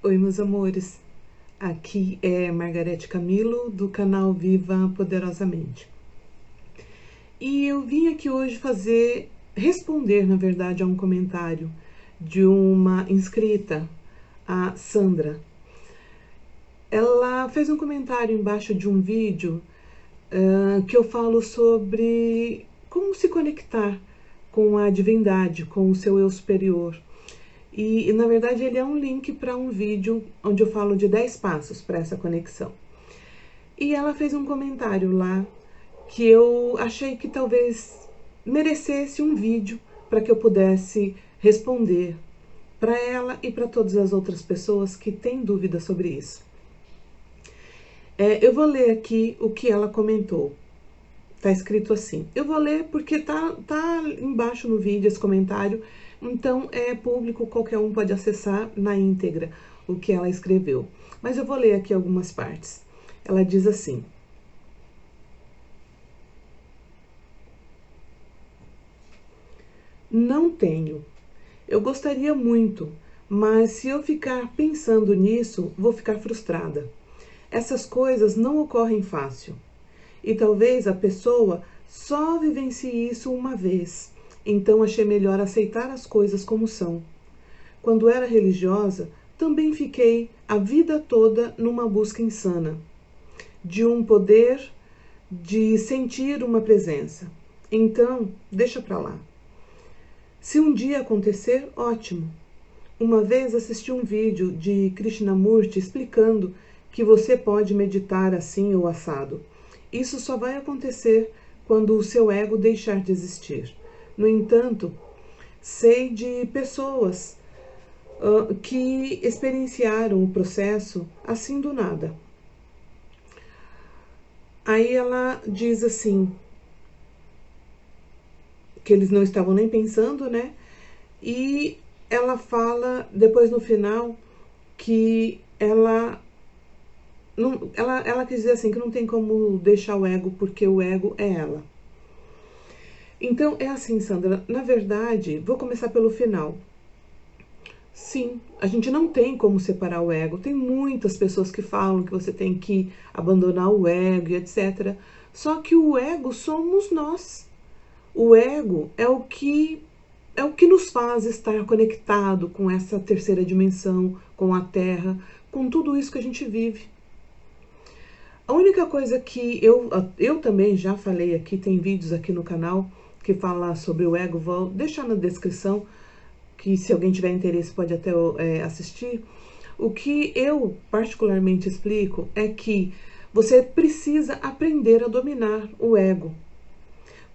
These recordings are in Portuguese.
Oi, meus amores, aqui é Margarete Camilo, do canal Viva Poderosamente. E eu vim aqui hoje responder, na verdade, a um comentário de uma inscrita, a Sandra. Ela fez um comentário embaixo de um vídeo que eu falo sobre como se conectar com a divindade, com o seu eu superior. E na verdade ele é um link para um vídeo onde eu falo de 10 passos para essa conexão. E ela fez um comentário lá que eu achei que talvez merecesse um vídeo para que eu pudesse responder para ela e para todas as outras pessoas que têm dúvidas sobre isso. Eu vou ler aqui o que ela comentou. Tá escrito assim. Eu vou ler porque tá embaixo no vídeo esse comentário, então é público, qualquer um pode acessar na íntegra o que ela escreveu. Mas eu vou ler aqui algumas partes. Ela diz assim: não tenho. Eu gostaria muito, mas se eu ficar pensando nisso, vou ficar frustrada. Essas coisas não ocorrem fácil. E talvez a pessoa só vivencie isso uma vez. Então achei melhor aceitar as coisas como são. Quando era religiosa, também fiquei a vida toda numa busca insana de um poder, de sentir uma presença. Então, deixa pra lá. Se um dia acontecer, ótimo. Uma vez assisti um vídeo de Krishnamurti explicando que você pode meditar assim ou assado. Isso só vai acontecer quando o seu ego deixar de existir. No entanto, sei de pessoas que experienciaram o processo assim do nada. Aí ela diz assim, que eles não estavam nem pensando, né? E ela fala depois no final que ela quis dizer assim, que não tem como deixar o ego, porque o ego é ela. Então, é assim, Sandra, na verdade, vou começar pelo final. Sim, a gente não tem como separar o ego. Tem muitas pessoas que falam que você tem que abandonar o ego e etc. Só que o ego somos nós. O ego é o que nos faz estar conectado com essa terceira dimensão, com a Terra, com tudo isso que a gente vive. A única coisa que eu também já falei aqui, tem vídeos aqui no canal que fala sobre o ego, vou deixar na descrição, que se alguém tiver interesse pode até assistir. O que eu particularmente explico é que você precisa aprender a dominar o ego.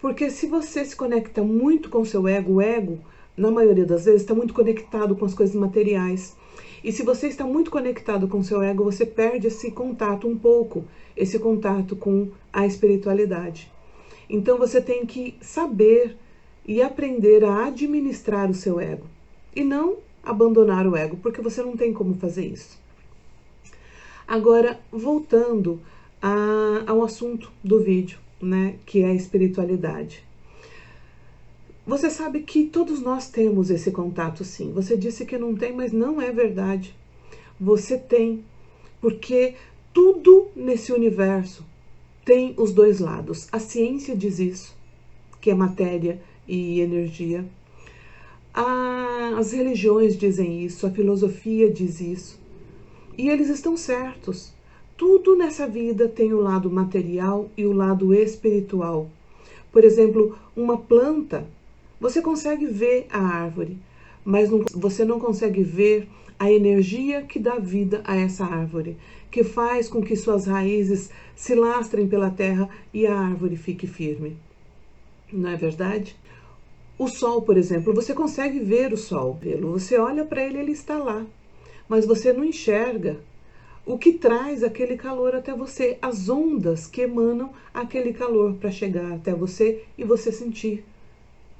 Porque se você se conecta muito com o seu ego, o ego, na maioria das vezes, está muito conectado com as coisas materiais. E se você está muito conectado com o seu ego, você perde esse contato um pouco, esse contato com a espiritualidade. Então você tem que saber e aprender a administrar o seu ego. E não abandonar o ego, porque você não tem como fazer isso. Agora, voltando ao assunto do vídeo, né, que é a espiritualidade. Você sabe que todos nós temos esse contato, sim. Você disse que não tem, mas não é verdade. Você tem, porque tudo nesse universo tem os dois lados. A ciência diz isso, que é matéria e energia. As religiões dizem isso, a filosofia diz isso. E eles estão certos. Tudo nessa vida tem o lado material e o lado espiritual. Por exemplo, uma planta, você consegue ver a árvore, mas você não consegue ver a energia que dá vida a essa árvore, que faz com que suas raízes se lastrem pela terra e a árvore fique firme. Não é verdade? O sol, por exemplo, você consegue ver o sol. Você olha para ele, ele está lá, mas você não enxerga o que traz aquele calor até você, as ondas que emanam aquele calor para chegar até você e você sentir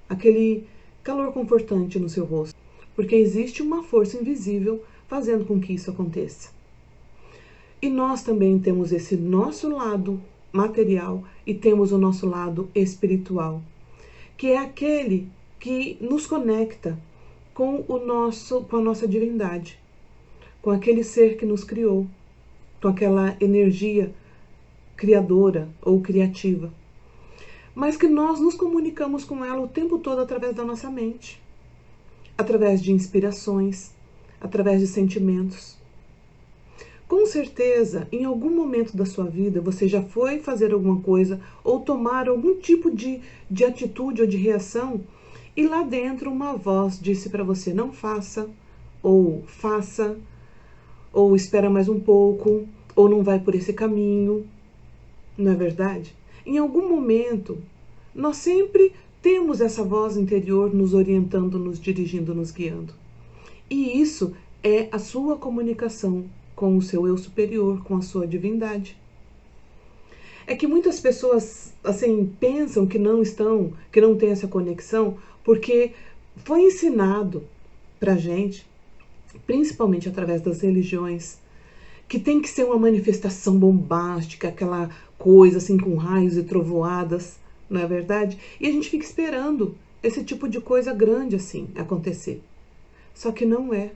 aquele calor confortante no seu rosto, porque existe uma força invisível fazendo com que isso aconteça. E nós também temos esse nosso lado material e temos o nosso lado espiritual, que é aquele que nos conecta com a nossa divindade, com aquele ser que nos criou, com aquela energia criadora ou criativa, mas que nós nos comunicamos com ela o tempo todo através da nossa mente, através de inspirações, através de sentimentos. Com certeza, em algum momento da sua vida, você já foi fazer alguma coisa ou tomar algum tipo de atitude ou de reação e lá dentro uma voz disse para você: não faça, ou faça, ou espera mais um pouco, ou não vai por esse caminho. Não é verdade? Em algum momento, nós sempre temos essa voz interior nos orientando, nos dirigindo, nos guiando. E isso é a sua comunicação com o seu eu superior, com a sua divindade. É que muitas pessoas assim pensam que não tem essa conexão, porque foi ensinado pra gente, principalmente através das religiões, que tem que ser uma manifestação bombástica, aquela coisa assim com raios e trovoadas, não é verdade? E a gente fica esperando esse tipo de coisa grande assim acontecer. Só que não é.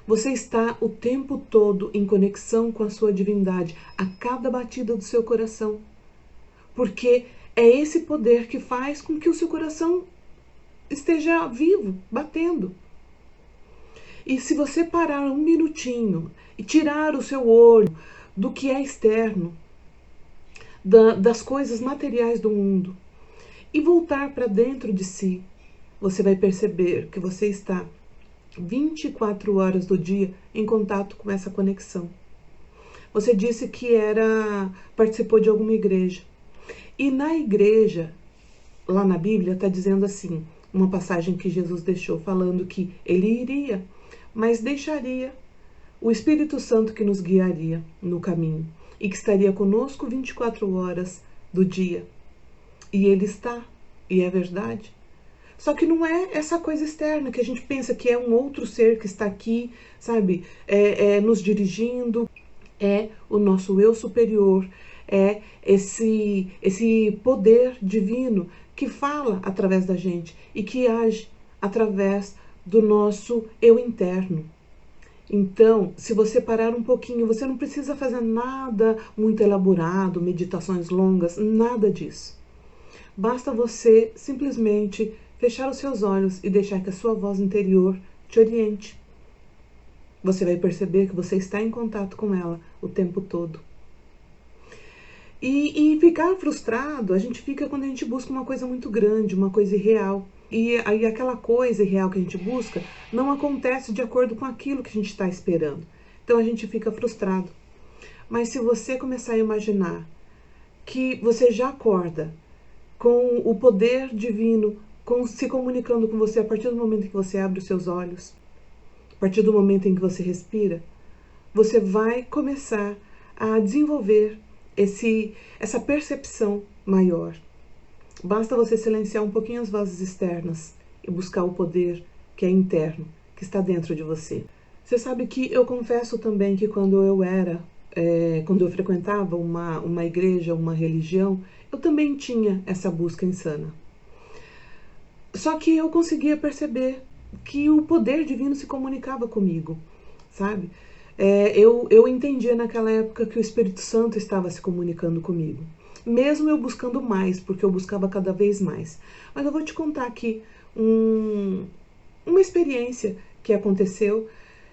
Você está o tempo todo em conexão com a sua divindade, a cada batida do seu coração. Porque é esse poder que faz com que o seu coração esteja vivo, batendo. E se você parar um minutinho e tirar o seu olho do que é externo, das coisas materiais do mundo, e voltar para dentro de si, você vai perceber que você está 24 horas do dia em contato com essa conexão. Você disse que participou de alguma igreja. E na igreja, lá na Bíblia, está dizendo assim, uma passagem que Jesus deixou, falando que ele iria, mas deixaria o Espírito Santo que nos guiaria no caminho e que estaria conosco 24 horas do dia. E ele está, e é verdade. Só que não é essa coisa externa que a gente pensa que é um outro ser que está aqui, sabe, nos dirigindo. É o nosso eu superior, é esse poder divino que fala através da gente e que age através do nosso eu interno. Então, se você parar um pouquinho, você não precisa fazer nada muito elaborado, meditações longas, nada disso. Basta você simplesmente fechar os seus olhos e deixar que a sua voz interior te oriente. Você vai perceber que você está em contato com ela o tempo todo. E ficar frustrado, a gente fica quando a gente busca uma coisa muito grande, uma coisa irreal. E aí aquela coisa irreal que a gente busca não acontece de acordo com aquilo que a gente está esperando. Então a gente fica frustrado. Mas se você começar a imaginar que você já acorda com o poder divino se comunicando com você a partir do momento em que você abre os seus olhos, a partir do momento em que você respira, você vai começar a desenvolver essa percepção maior. Basta você silenciar um pouquinho as vozes externas e buscar o poder que é interno, que está dentro de você. Você sabe que eu confesso também que quando eu frequentava uma igreja, uma religião, eu também tinha essa busca insana. Só que eu conseguia perceber que o poder divino se comunicava comigo, sabe? Eu entendia naquela época que o Espírito Santo estava se comunicando comigo. Mesmo eu buscando mais, porque eu buscava cada vez mais. Mas eu vou te contar aqui uma experiência que aconteceu.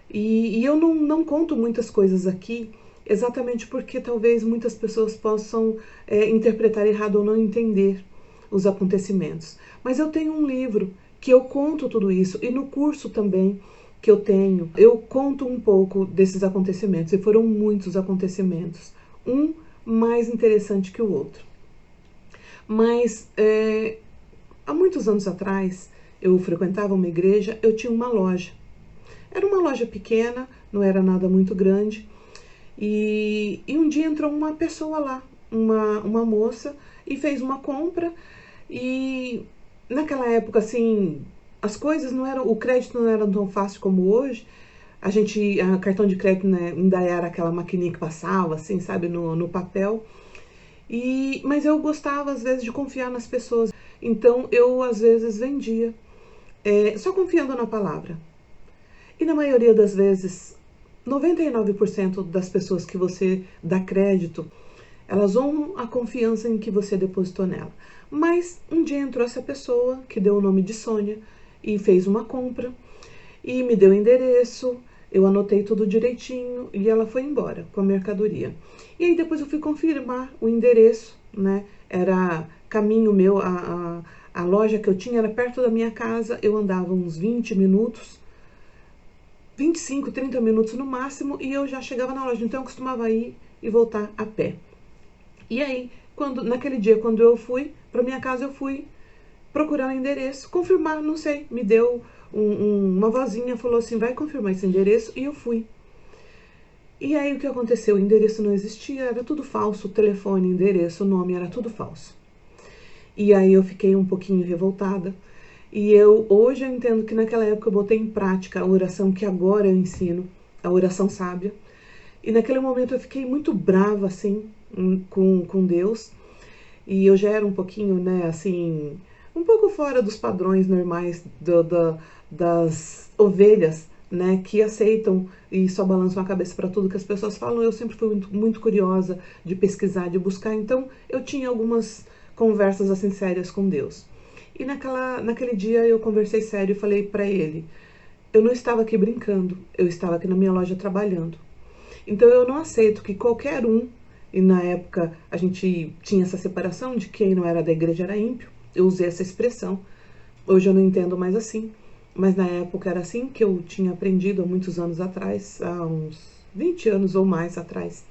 E eu não conto muitas coisas aqui, exatamente porque talvez muitas pessoas possam interpretar errado ou não entender os acontecimentos. Mas eu tenho um livro que eu conto tudo isso, e no curso também que eu tenho, eu conto um pouco desses acontecimentos, e foram muitos acontecimentos, um mais interessante que o outro. Mas há muitos anos atrás, eu frequentava uma igreja, eu tinha uma loja. Era uma loja pequena, não era nada muito grande, e um dia entrou uma pessoa lá, uma moça, e fez uma compra. E naquela época, assim, as coisas não eram, o crédito não era tão fácil como hoje. A cartão de crédito, né, ainda era aquela maquininha que passava, assim, sabe, no papel. Mas eu gostava, às vezes, de confiar nas pessoas. Então, eu, às vezes, vendia, só confiando na palavra. E na maioria das vezes, 99% das pessoas que você dá crédito, elas honram a confiança em que você depositou nela. Mas um dia entrou essa pessoa que deu o nome de Sônia e fez uma compra e me deu o endereço, eu anotei tudo direitinho e ela foi embora com a mercadoria. E aí depois eu fui confirmar o endereço, né? Era caminho meu, a loja que eu tinha era perto da minha casa, eu andava uns 20 minutos, 25, 30 minutos no máximo, e eu já chegava na loja, então eu costumava ir e voltar a pé. E aí, naquele dia, quando eu fui para minha casa, eu fui procurar o endereço, confirmar, não sei, me deu uma vozinha, falou assim, vai confirmar esse endereço, e eu fui. E aí o que aconteceu? O endereço não existia, era tudo falso, o telefone, endereço, o nome, era tudo falso. E aí eu fiquei um pouquinho revoltada. E hoje eu entendo que naquela época eu botei em prática a oração que agora eu ensino, a oração sábia. E naquele momento eu fiquei muito brava, assim, com Deus. E eu já era um pouquinho, né, assim, um pouco fora dos padrões normais das ovelhas, né, que aceitam e só balançam a cabeça para tudo que as pessoas falam. Eu sempre fui muito curiosa de pesquisar, de buscar. Então eu tinha algumas conversas assim sérias com Deus. E naquele dia eu conversei sério e falei para ele, eu não estava aqui brincando, eu estava aqui na minha loja trabalhando. Então eu não aceito que qualquer um, e na época a gente tinha essa separação de quem não era da igreja era ímpio, eu usei essa expressão, hoje eu não entendo mais assim, mas na época era assim que eu tinha aprendido há muitos anos atrás, há uns 20 anos ou mais atrás.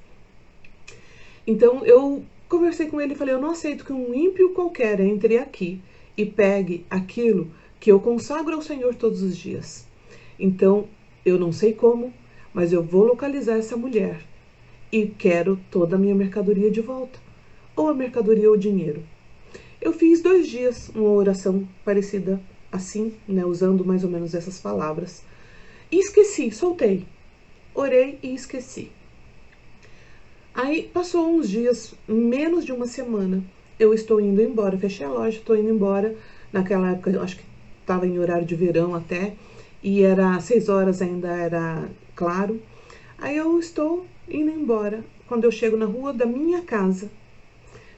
Então eu conversei com ele e falei, eu não aceito que um ímpio qualquer entre aqui e pegue aquilo que eu consagro ao Senhor todos os dias. Então, eu não sei como, mas eu vou localizar essa mulher e quero toda a minha mercadoria de volta. Ou a mercadoria ou o dinheiro. Eu fiz 2 dias uma oração parecida assim, né, usando mais ou menos essas palavras. E esqueci, soltei. Orei e esqueci. Aí passou uns dias, menos de uma semana, eu estou indo embora, fechei a loja, estou indo embora. Naquela época, eu acho que estava em horário de verão até, e era 6 horas, ainda era claro. Aí eu estou indo embora. Quando eu chego na rua da minha casa,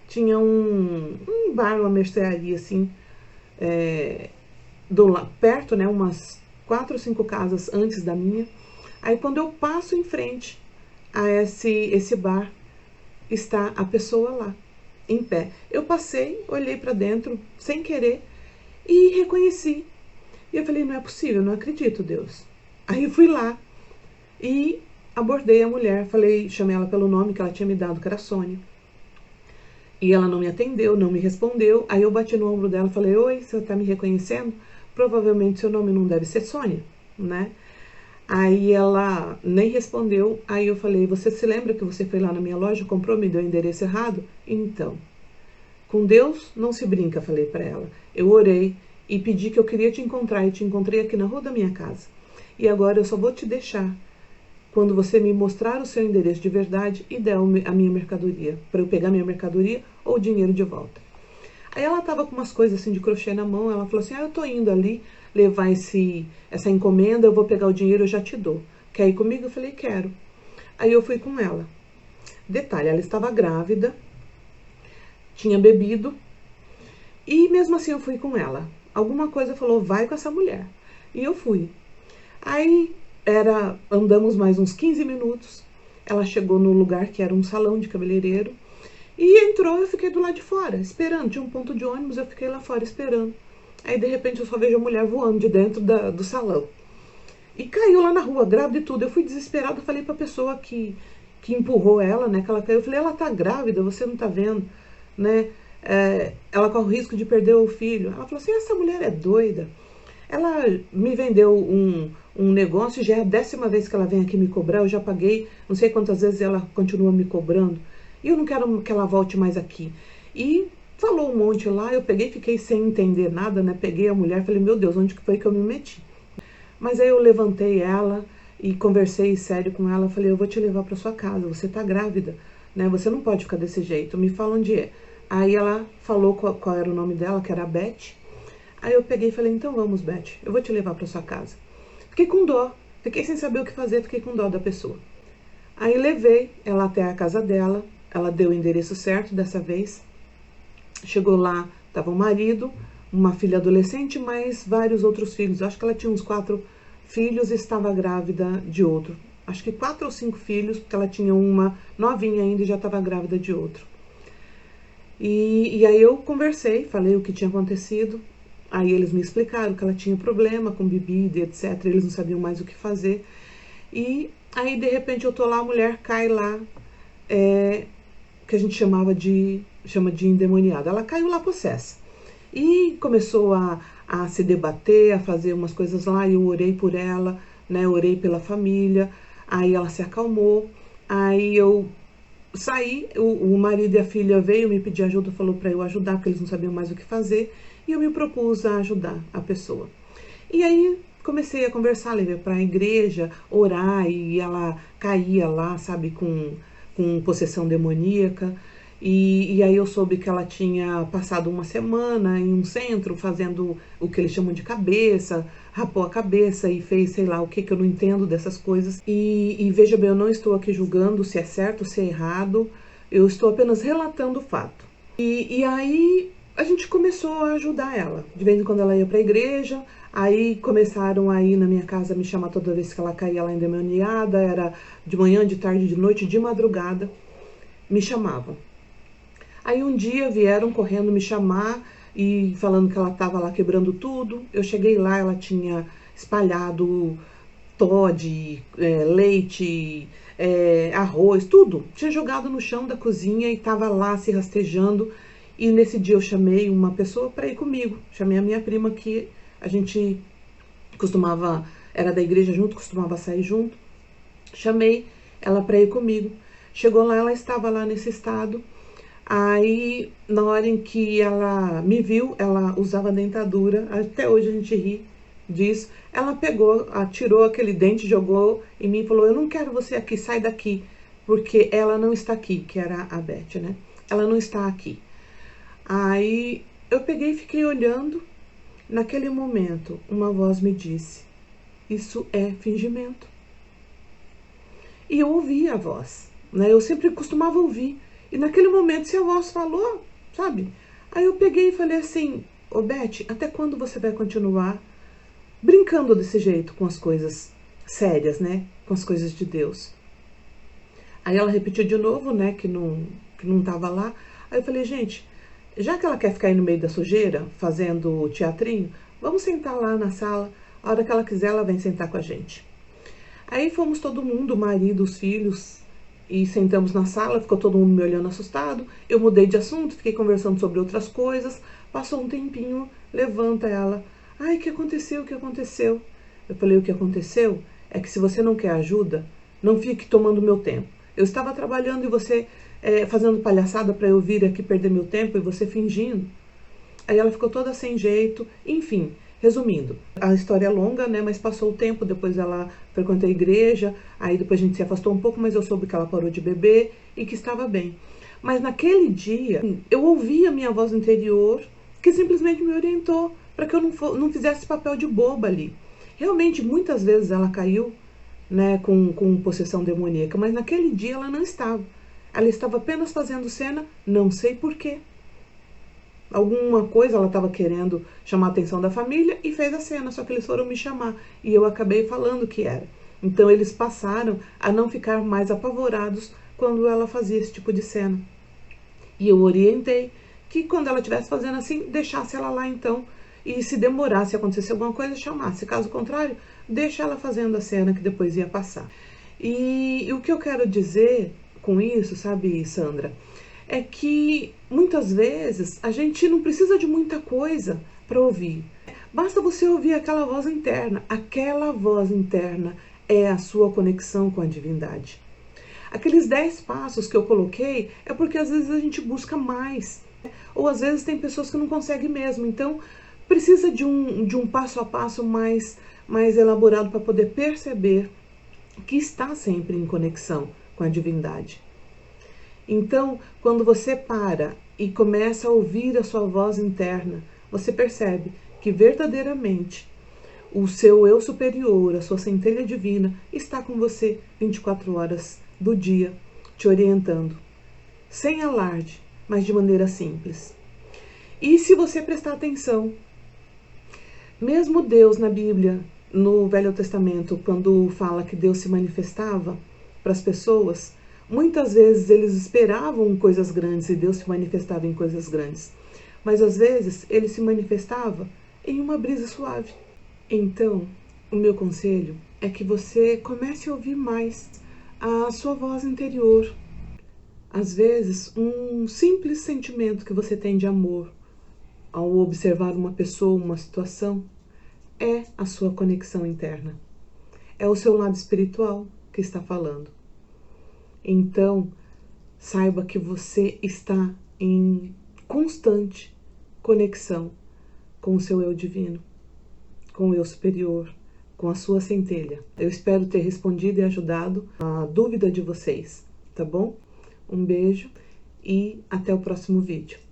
tinha um bar, uma mercearia assim, perto, né, umas 4 ou 5 casas antes da minha. Aí quando eu passo em frente a esse bar, está a pessoa lá, em pé. Eu passei, olhei para dentro, sem querer, e reconheci. E eu falei, não é possível, não acredito, Deus. Aí eu fui lá e abordei a mulher, chamei ela pelo nome que ela tinha me dado, que era Sônia. E ela não me atendeu, não me respondeu. Aí eu bati no ombro dela e falei, oi, você tá me reconhecendo? Provavelmente seu nome não deve ser Sônia, né? Aí ela nem respondeu. Aí eu falei, você se lembra que você foi lá na minha loja, comprou, me deu o endereço errado? Então, com Deus não se brinca, falei para ela. Eu orei e pedi que eu queria te encontrar e te encontrei aqui na rua da minha casa. E agora eu só vou te deixar quando você me mostrar o seu endereço de verdade e der a minha mercadoria, para eu pegar minha mercadoria ou o dinheiro de volta. Aí ela tava com umas coisas assim de crochê na mão, ela falou assim, eu tô indo ali levar essa encomenda, eu vou pegar o dinheiro, eu já te dou. Quer ir comigo? Eu falei, quero. Aí eu fui com ela. Detalhe, ela estava grávida, tinha bebido, e mesmo assim eu fui com ela. Alguma coisa falou, vai com essa mulher. E eu fui. Aí andamos mais uns 15 minutos, ela chegou no lugar que era um salão de cabeleireiro, e entrou, eu fiquei do lado de fora, esperando. Tinha um ponto de ônibus, eu fiquei lá fora esperando. Aí, de repente, eu só vejo a mulher voando de dentro do salão. E caiu lá na rua, grávida e tudo. Eu fui desesperada, falei pra pessoa que empurrou ela, né, que ela caiu. Eu falei, ela tá grávida, você não tá vendo, né? Ela corre o risco de perder o filho. Ela falou assim, essa mulher é doida. Ela me vendeu um negócio, já é a 10ª vez que ela vem aqui me cobrar, eu já paguei, não sei quantas vezes ela continua me cobrando. E eu não quero que ela volte mais aqui. E falou um monte lá, eu fiquei sem entender nada, né? Peguei a mulher, falei, meu Deus, onde que foi que eu me meti? Mas aí eu levantei ela e conversei sério com ela, falei, eu vou te levar para sua casa, você tá grávida, né? Você não pode ficar desse jeito, me fala onde é. Aí ela falou qual era o nome dela, que era a Beth. Aí eu peguei e falei, então vamos, Beth, eu vou te levar para sua casa. Fiquei com dó, Fiquei sem saber o que fazer, fiquei com dó da pessoa. Aí levei ela até a casa dela, ela deu o endereço certo dessa vez. Chegou lá, estava o marido, uma filha adolescente, mais vários outros filhos. Acho que ela tinha uns 4 filhos e estava grávida de outro. Acho que 4 ou 5 filhos, porque ela tinha uma novinha ainda e já estava grávida de outro. E aí eu conversei, falei o que tinha acontecido. Aí eles me explicaram que ela tinha problema com bebida, etc. Eles não sabiam mais o que fazer. E aí, de repente, eu tô lá, a mulher cai lá, que a gente chama de endemoniada. Ela caiu lá possessa. E começou a se debater, a fazer umas coisas lá, e eu orei por ela, né? Eu orei pela família, aí ela se acalmou, aí eu saí, o marido e a filha veio me pedir ajuda, falou para eu ajudar, porque eles não sabiam mais o que fazer, e eu me propus a ajudar a pessoa. E aí comecei a conversar, levei para a igreja, orar, e ela caía lá, sabe, com possessão demoníaca. E aí eu soube que ela tinha passado uma semana em um centro fazendo o que eles chamam de cabeça, rapou a cabeça e fez sei lá o que eu não entendo dessas coisas. E veja bem, eu não estou aqui julgando se é certo, se é errado, eu estou apenas relatando o fato. E aí a gente começou a ajudar ela. De vez em quando ela ia para a igreja, aí começaram a ir na minha casa me chamar toda vez que ela caía lá endemoniada, era de manhã, de tarde, de noite, de madrugada, me chamavam. Aí um dia vieram correndo me chamar e falando que ela estava lá quebrando tudo. Eu cheguei lá, ela tinha espalhado Toddy, leite, arroz, tudo. Tinha jogado no chão da cozinha e estava lá se rastejando. E nesse dia eu chamei uma pessoa para ir comigo. Chamei a minha prima, que a gente costumava, era da igreja junto, costumava sair junto. Chamei ela para ir comigo. Chegou lá, ela estava lá nesse estado. Aí, na hora em que ela me viu, ela usava dentadura, até hoje a gente ri disso. Ela pegou, tirou aquele dente, jogou em mim e falou: eu não quero você aqui, sai daqui, porque ela não está aqui, que era a Beth, né? Ela não está aqui. Aí eu peguei e fiquei olhando. Naquele momento, uma voz me disse: isso é fingimento. E eu ouvi a voz, né? Eu sempre costumava ouvir. E naquele momento, se a voz falou, sabe? Aí eu peguei e falei assim: ô Beth, até quando você vai continuar brincando desse jeito com as coisas sérias, né? Com as coisas de Deus? Aí ela repetiu de novo, né? Que não tava lá. Aí eu falei: gente, já que ela quer ficar aí no meio da sujeira, fazendo teatrinho, vamos sentar lá na sala. A hora que ela quiser, ela vem sentar com a gente. Aí fomos todo mundo, o marido, os filhos, e sentamos na sala, ficou todo mundo me olhando assustado. Eu mudei de assunto, fiquei conversando sobre outras coisas. Passou um tempinho, levanta ela: ai, o que aconteceu, o que aconteceu? Eu falei: o que aconteceu é que se você não quer ajuda, não fique tomando meu tempo. Eu estava trabalhando e você fazendo palhaçada para eu vir aqui perder meu tempo, e você fingindo. Aí ela ficou toda sem jeito, enfim. Resumindo, a história é longa, né? Mas passou o tempo, depois ela frequentou a igreja, aí depois a gente se afastou um pouco, mas eu soube que ela parou de beber e que estava bem. Mas naquele dia, eu ouvi a minha voz interior, que simplesmente me orientou para que eu não fizesse papel de boba ali. Realmente, muitas vezes ela caiu, né, com possessão demoníaca, mas naquele dia ela não estava. Ela estava apenas fazendo cena, não sei porquê. Alguma coisa ela estava querendo chamar a atenção da família e fez a cena, só que eles foram me chamar e eu acabei falando que era. Então eles passaram a não ficar mais apavorados quando ela fazia esse tipo de cena. E eu orientei que quando ela estivesse fazendo assim, deixasse ela lá então, e se demorasse, acontecesse alguma coisa, chamasse. Caso contrário, deixa ela fazendo a cena que depois ia passar. E o que eu quero dizer com isso, sabe, Sandra, é que muitas vezes a gente não precisa de muita coisa para ouvir. Basta você ouvir aquela voz interna. Aquela voz interna é a sua conexão com a divindade. Aqueles 10 passos que eu coloquei é porque às vezes a gente busca mais. Ou às vezes tem pessoas que não conseguem mesmo. Então precisa de um passo a passo mais elaborado para poder perceber que está sempre em conexão com a divindade. Então, quando você para e começa a ouvir a sua voz interna, você percebe que verdadeiramente O seu eu superior, a sua centelha divina, está com você 24 horas do dia, te orientando. Sem alarde, mas de maneira simples. E se você prestar atenção, mesmo Deus na Bíblia, no Velho Testamento, quando fala que Deus se manifestava para as pessoas, muitas vezes eles esperavam coisas grandes e Deus se manifestava em coisas grandes. Mas às vezes ele se manifestava em uma brisa suave. Então, o meu conselho é que você comece a ouvir mais a sua voz interior. Às vezes, um simples sentimento que você tem de amor ao observar uma pessoa, uma situação, é a sua conexão interna. É o seu lado espiritual que está falando. Então, saiba que você está em constante conexão com o seu eu divino, com o eu superior, com a sua centelha. Eu espero ter respondido e ajudado a dúvida de vocês, tá bom? Um beijo e até o próximo vídeo.